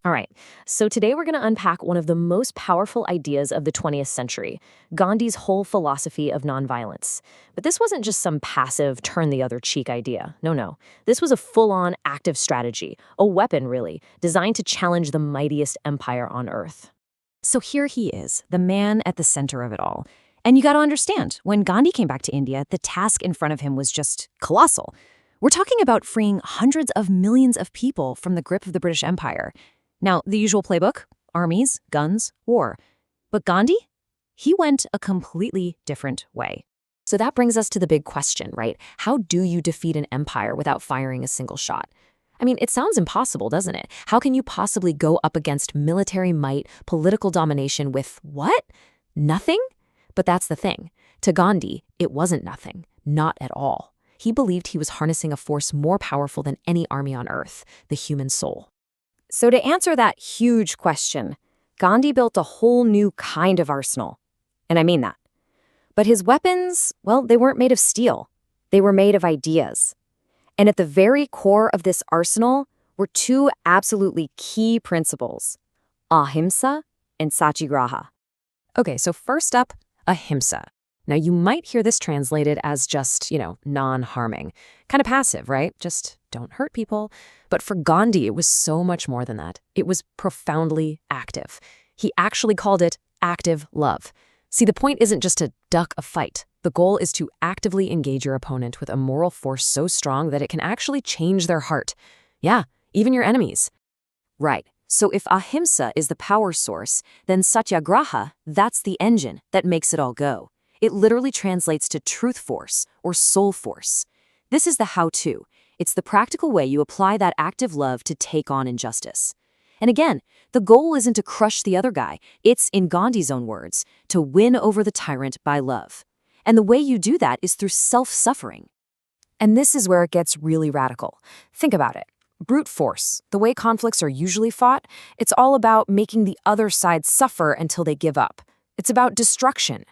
All right, so today we're going to unpack one of the most powerful ideas of the 20th century, Gandhi's whole philosophy of nonviolence. But this wasn't just some passive, turn the other cheek idea. No, no. This was a full on active strategy, a weapon, really, designed to challenge the mightiest empire on earth. So here he is, the man at the center of it all. And you got to understand, when Gandhi came back to India, the task in front of him was just colossal. We're talking about freeing hundreds of millions of people from the grip of the British Empire. Now, the usual playbook, armies, guns, war. But Gandhi? He went a completely different way. So that brings us to the big question, right? How do you defeat an empire without firing a single shot? I mean, it sounds impossible, doesn't it? How can you possibly go up against military might, political domination with what? Nothing? But that's the thing. To Gandhi, it wasn't nothing. Not at all. He believed he was harnessing a force more powerful than any army on earth, the human soul. So to answer that huge question, Gandhi built a whole new kind of arsenal. And I mean that. But his weapons, well, they weren't made of steel. They were made of ideas. And at the very core of this arsenal were two absolutely key principles: ahimsa and satyagraha. Okay, so first up, ahimsa. Now, you might hear this translated as just, non-harming. Kind of passive, right? Just don't hurt people. But for Gandhi, it was so much more than that. It was profoundly active. He actually called it active love. See, the point isn't just to duck a fight. The goal is to actively engage your opponent with a moral force so strong that it can actually change their heart. Yeah, even your enemies. Right. So if ahimsa is the power source, then satyagraha, that's the engine that makes it all go. It literally translates to truth force or soul force. This is the how-to. It's the practical way you apply that active love to take on injustice. And again, the goal isn't to crush the other guy. It's, in Gandhi's own words, to win over the tyrant by love. And the way you do that is through self-suffering. And this is where it gets really radical. Think about it. Brute force, the way conflicts are usually fought, it's all about making the other side suffer until they give up. It's about destruction.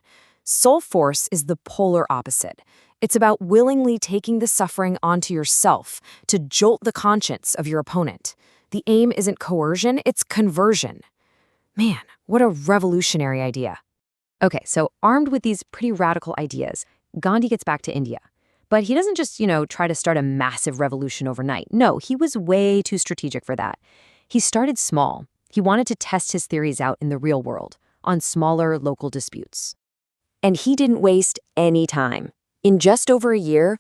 Soul force is the polar opposite. It's about willingly taking the suffering onto yourself to jolt the conscience of your opponent. The aim isn't coercion, it's conversion. Man, what a revolutionary idea. Okay, so armed with these pretty radical ideas, Gandhi gets back to India. But he doesn't just, try to start a massive revolution overnight. No, he was way too strategic for that. He started small. He wanted to test his theories out in the real world, on smaller local disputes. And he didn't waste any time. In just over a year,